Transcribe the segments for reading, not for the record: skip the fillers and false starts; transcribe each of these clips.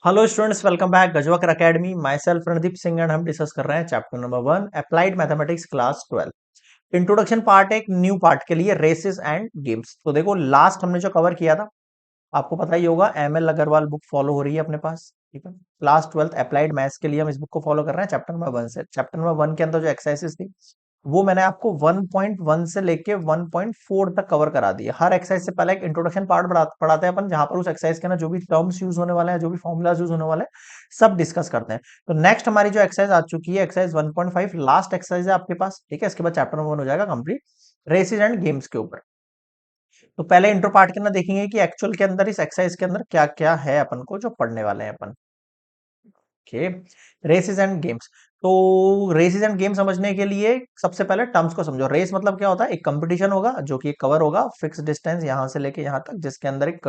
Hello students, welcome back Gajwakar academy. Myself Randeep Singh and हम discuss कर रहे हैं chapter number 1 applied mathematics class 12। Introduction part है, एक न्यू पार्ट के लिए रेसेस एंड गेम्स। तो देखो, लास्ट हमने जो कवर किया था आपको पता ही होगा, एमएल अग्रवाल बुक फॉलो हो रही है अपने पास। ठीक है, क्लास 12 अप्लाइड मैथ्स के लिए हम इस बुक को फॉलो कर रहे हैं चैप्टर नंबर 1 से। चैप्टर नंबर 1 के अंदर जो एक्सरसाइजेस थी वो मैंने आपको 1.1 से लेके 1.4 तक कवर करा दी है। हर एक्सरसाइज से पहले एक इंट्रोडक्शन पार्ट पढ़ाते हैं अपन, जहां पर उस एक्सरसाइज के ना जो भी टर्म्स यूज होने वाले हैं, जो भी फॉर्मुलाज यूज होने वाले हैं, सब डिस्कस करते हैं। तो नेक्स्ट हमारी जो एक्सरसाइज आ चुकी है, एक्सरसाइज 1.5, लास्ट एक्सरसाइज है आपके पास। ठीक है, इसके बाद चैप्टर नंबर 1 हो जाएगा कंप्लीट रेसेज एंड गेम्स के ऊपर। तो पहले इंट्रो पार्ट के अंदर देखेंगे कि एक्चुअल के अंदर इस एक्सरसाइज के अंदर क्या क्या है अपन को जो पढ़ने वाले हैं अपन। Okay, races and games. तो रेसेस एंड गेम समझने के लिए सबसे पहले टर्म्स को समझो। रेस मतलब क्या होता है? एक कंपटीशन होगा जो कि एक कवर होगा, फिक्स डिस्टेंस यहां से लेके यहां तक, जिसके अंदर एक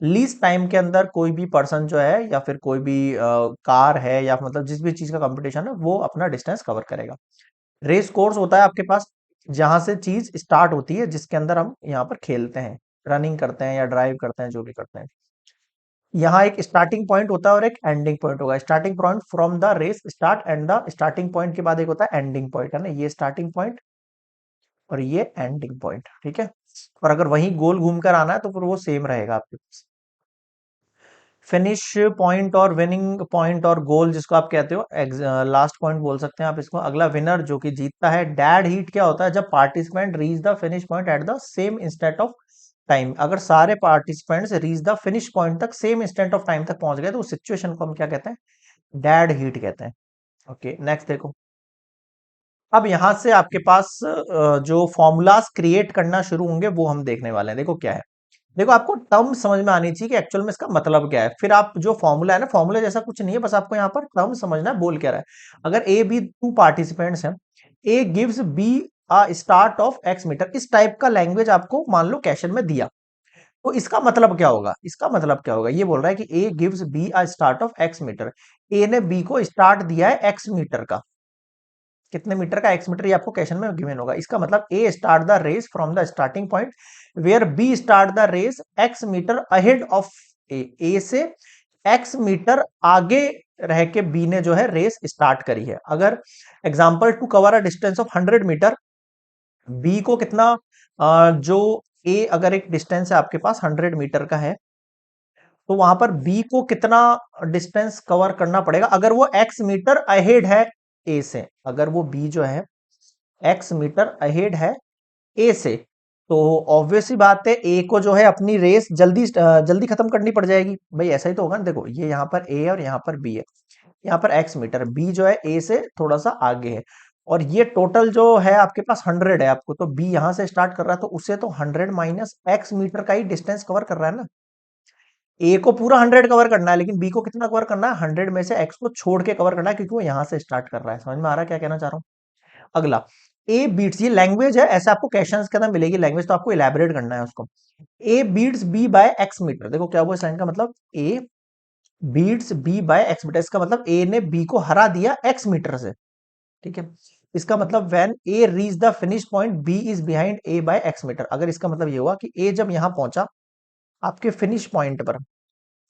लीस्ट टाइम के अंदर कोई भी पर्सन जो है या फिर कोई भी कार है या मतलब जिस भी चीज का कंपटीशन है वो अपना डिस्टेंस कवर करेगा। रेस कोर्स होता है आपके पास, जहां से चीज स्टार्ट होती है, जिसके अंदर हम यहाँ पर खेलते हैं, रनिंग करते हैं या ड्राइव करते हैं, जो भी करते हैं। यहाँ एक स्टार्टिंग पॉइंट होता है और एक एंडिंग पॉइंट होगा। Starting point from the race start and the starting point के बाद एक होता है एंडिंग पॉइंट, है ना? ये स्टार्टिंग पॉइंट और ये एंडिंग पॉइंट। ठीक है, और अगर वहीं गोल घूम कर आना है तो फिर वो सेम रहेगा आपके पास। फिनिश पॉइंट और विनिंग पॉइंट और गोल जिसको आप कहते हो, लास्ट पॉइंट बोल सकते हैं आप इसको। अगला विनर जो कि जीतता है। डेड हीट क्या होता है? जब participant reach the finish point at the same instant of time. अगर सारे participants reach the finish point तक सेम इंस्टेंट ऑफ टाइम तक पहुंच गए तो उस सिचुएशन को हम क्या कहते हैं? डेड हीट कहते हैं। ओके, नेक्स्ट देखो। अब यहां से आपके पास जो फॉर्मूलाज क्रिएट करना शुरू होंगे वो हम देखने वाले हैं। देखो क्या है, देखो आपको टर्म समझ में आनी चाहिए कि एक्चुअल में इसका मतलब क्या है। फिर आप जो फॉर्मूला है ना, फॉर्मूला जैसा कुछ नहीं है, बस आपको यहाँ पर टर्म समझना है बोल क्या रहा है। अगर ए बी टू पार्टिसिपेंट्स हैं, A gives B a start of x metre, इस टाइप का लैंग्वेज आपको मान लो क्वेश्चन में दिया, तो इसका मतलब क्या होगा? इसका मतलब क्या होगा? ये बोल रहा है कि A gives B a start of x metre. A ने बी को स्टार्ट दिया है एक्स मीटर का। कितने मीटर का? एक्स मीटर, ये आपको क्वेश्चन में गिवन होगा। इसका मतलब A start the race from the starting point where B start the race x metre ahead of A. A से एक्स मीटर आगे रह के बी ने जो है रेस स्टार्ट करी है। अगर example to cover a distance of 100 metre, B को कितना जो ए अगर एक डिस्टेंस है आपके पास 100 मीटर का है, तो वहां पर बी को कितना डिस्टेंस कवर करना पड़ेगा अगर वो एक्स मीटर अहेड है ए से? अगर वो बी जो है एक्स मीटर अहेड है ए से, तो ऑब्वियस सी बात है ए को जो है अपनी रेस जल्दी जल्दी खत्म करनी पड़ जाएगी। भाई ऐसा ही तो होगा ना। देखो, ये यहाँ पर ए और यहाँ पर बी है, यहाँ पर एक्स मीटर, बी जो है ए से थोड़ा सा आगे है, और ये टोटल जो है आपके पास 100 है आपको, तो बी यहां से स्टार्ट कर रहा है, तो उसे तो 100 माइनस एक्स मीटर का ही डिस्टेंस कवर कर रहा है ना। ए को पूरा 100 कवर करना है, लेकिन बी को कितना कवर करना है? 100 में से एक्स को छोड़ के कवर करना है, क्योंकि वो यहां से स्टार्ट कर रहा है। समझ में आ रहा है क्या कहना चाह रहा हूँ? अगला, ए बीट्स, ये लैंग्वेज है, ऐसे आपको क्वेश्चंस के अंदर मिलेगी लैंग्वेज, तो आपको इलेबोरेट करना है उसको। A beats B by X metre, देखो क्या हुआ इस लाइन का मतलब, A beats B by X metre, इसका मतलब ए ने बी को हरा दिया एक्स मीटर से। ठीक है, इसका मतलब when A reach the finish point B is behind A by X metre. अगर इसका मतलब ये हुआ कि ए जब यहां पहुंचा आपके फिनिश पॉइंट पर,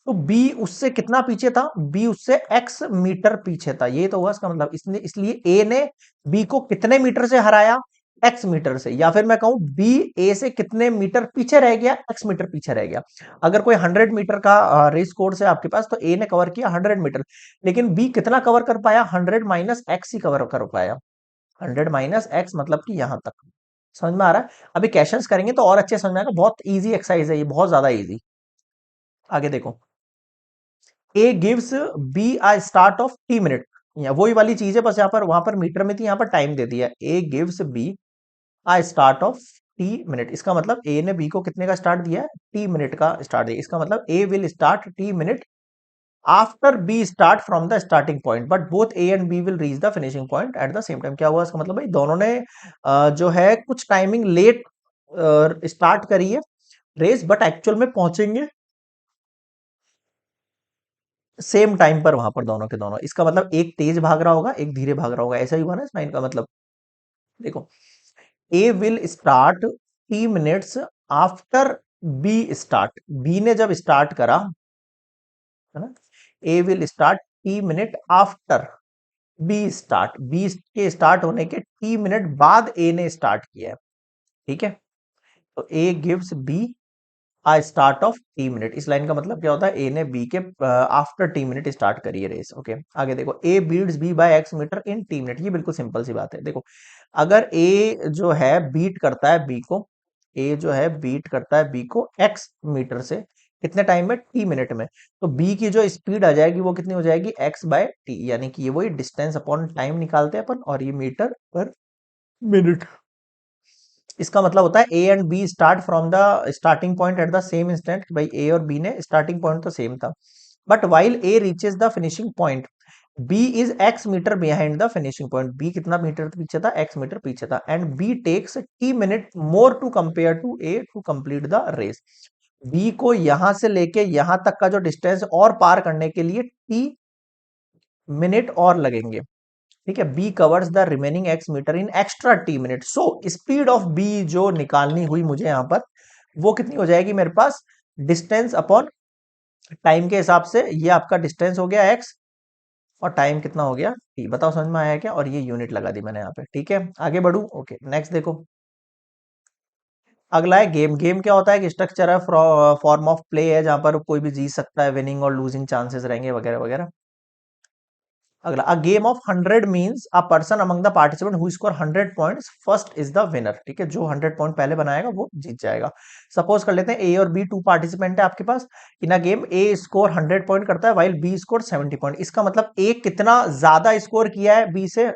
तो बी उससे कितना पीछे था? बी उससे एक्स मीटर पीछे था। ये तो हुआ इसका मतलब। इसने इसलिए ए ने बी को कितने मीटर से हराया? एक्स मीटर से। या फिर मैं कहूं बी ए से कितने मीटर पीछे रह गया? एक्स मीटर पीछे रह गया। अगर कोई 100 मीटर का रेस कोर्स है आपके पास, तो ए ने कवर किया 100 मीटर, लेकिन बी कितना कवर कर पाया? 100 माइनस एक्स ही कवर कर पाया। 100 माइनस एक्स मतलब कि यहां तक। समझ में आ रहा है? अभी क्वेश्चंस करेंगे तो और अच्छे समझ में आएगा। बहुत इजी एक्सरसाइज है ये, बहुत ज्यादा इजी। आगे देखो, A gives B a start of T minute, या वही वाली चीज है, बस यहाँ पर, वहां पर मीटर में थी, यहाँ पर टाइम दे दिया। A gives B a start of T minute, इसका मतलब ए ने बी को कितने का स्टार्ट दिया है? टी मिनट का स्टार्ट दिया। इसका मतलब A will start t minute after B start from the starting point, but both A and B will reach the finishing point at the same time. क्या हुआ इसका मतलब? भाई दोनों ने जो है कुछ टाइमिंग लेट स्टार्ट करी है रेस, बट एक्चुअल में पहुंचेंगे सेम टाइम पर वहां पर दोनों के दोनों। इसका मतलब एक तेज भाग रहा होगा, एक धीरे भाग रहा होगा, ऐसा ही हुआ ना इस लाइन का मतलब। देखो, A will start t minutes after B start, B ने जब स्टार्ट करा है ना। A will start t minute after B के स्टार्ट होने के टी मिनट बाद ए ने स्टार्ट किया है। ठीक है, तो A gives B a start of T minute. इस लाइन का मतलब क्या होता है, ए ने बी के आफ्टर टी मिनट स्टार्ट करी है रेस। ओके, आगे देखो, A beats B by X metre in T minute. ये बिल्कुल सिंपल सी बात है। देखो, अगर ए जो है बीट करता है बी को, ए जो है बीट करता है बी को एक्स मीटर से कितने टाइम में, टी मिनट में, तो बी की जो स्पीड आ जाएगी वो कितनी हो जाएगी, एक्स बाय टी, यानी कि ये वही डिस्टेंस अपॉन टाइम निकालते हैं अपन, और ये मीटर पर मिनट। इसका मतलब होता है A and B start from the starting point at the same instant. भाई ए और बी ने स्टार्टिंग पॉइंट तो सेम था, but while A reaches the finishing point B is X metre behind the finishing point. B कितना metre पीछे था, X metre पीछे था, and B takes T minute more to compare to A to complete the race. B को यहां से लेके यहां तक का जो डिस्टेंस और पार करने के लिए टी मिनट और लगेंगे। ठीक है, B covers the remaining X metre in extra T minute. So speed of B जो निकालनी हुई मुझे यहां पर, वो कितनी हो जाएगी मेरे पास, डिस्टेंस अपॉन टाइम के हिसाब से। ये आपका डिस्टेंस हो गया एक्स, और टाइम कितना हो गया टी। बताओ समझ में आया क्या, और ये यूनिट लगा दी मैंने यहाँ पे। ठीक है, आगे बढ़ू। ओके, नेक्स्ट देखो, अगला है गेम। गेम क्या होता है कि स्ट्रक्चर है, फॉर्म ऑफ प्ले है, जहां पर कोई भी जीत सकता है, विनिंग और लूजिंग चांसेस रहेंगे वगैरह वगैरह। अगला, a game of 100 means a person among the participant who score 100 points first is the winner. ठीक है, जो 100 पॉइंट पहले बनाएगा वो जीत जाएगा। सपोज कर लेते हैं ए और बी टू पार्टिसिपेंट है आपके पास। In a game A score 100 point करता है वाइल बी स्कोर 70 पॉइंट। इसका मतलब ए कितना ज्यादा स्कोर किया है बी से,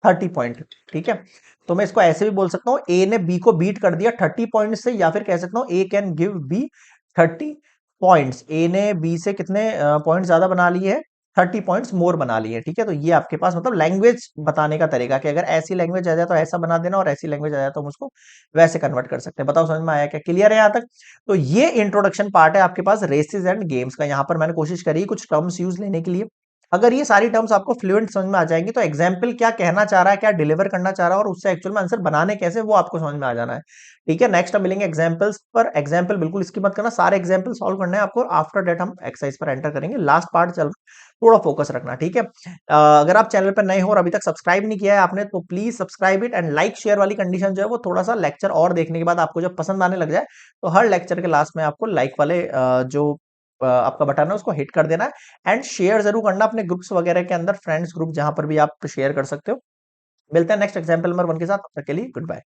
30 पॉइंट। ठीक है, तो मैं इसको ऐसे भी बोल सकता हूं, ए ने बी को बीट कर दिया 30 पॉइंट से, या फिर कह सकता हूं ए कैन गिव बी 30 पॉइंट्स। ए ने बी से कितने पॉइंट ज्यादा बना लिए हैं, 30 पॉइंट्स मोर बना लिए। ठीक है, तो ये आपके पास मतलब लैंग्वेज बताने का तरीका, कि अगर ऐसी लैंग्वेज आ जाए तो ऐसा बना देना, और ऐसी लैंग्वेज आ जाए तो हम उसको वैसे कन्वर्ट कर सकते हैं। बताओ समझ में आया क्या, क्लियर है यहां तक। तो ये इंट्रोडक्शन पार्ट है आपके पास रेसेस एंड गेम्स का। यहां पर मैंने कोशिश करी कुछ टर्म्स यूज लेने के लिए। अगर ये सारी टर्म्स आपको फ्लुएंट समझ में आ जाएंगी, तो एग्जाम्पल क्या कहना चाह रहा है, क्या डिलीवर करना चाह रहा है, और उससे एक्चुअल में आंसर बनाने कैसे, वो आपको समझ में आ जाना है। ठीक है, नेक्स्ट हम मिलेंगे एग्जाम्पल्स पर। एग्जाम्पल बिल्कुल इसकी मत करना, सारे एग्जाम्पल सॉल्व करने हैं आपको, आफ्टर डेट हम एक्सरसाइज पर एंटर करेंगे। लास्ट पार्ट चल, थोड़ा फोकस रखना। ठीक है, अगर आप चैनल पर नए हो और अभी तक सब्सक्राइब नहीं किया है आपने, तो please subscribe it, and like share वाली कंडीशन जो है वो थोड़ा सा लेक्चर और देखने के बाद आपको जब पसंद आने लग जाए, तो हर लेक्चर के लास्ट में आपको लाइक वाले जो आपका बटन है उसको हिट कर देना है। एंड शेयर जरूर करना अपने ग्रुप्स वगैरह के अंदर, फ्रेंड्स ग्रुप जहां पर भी आप शेयर कर सकते हो। मिलते हैं नेक्स्ट एग्जाम्पल नंबर 1 के साथ, तब तक के लिए गुड बाय।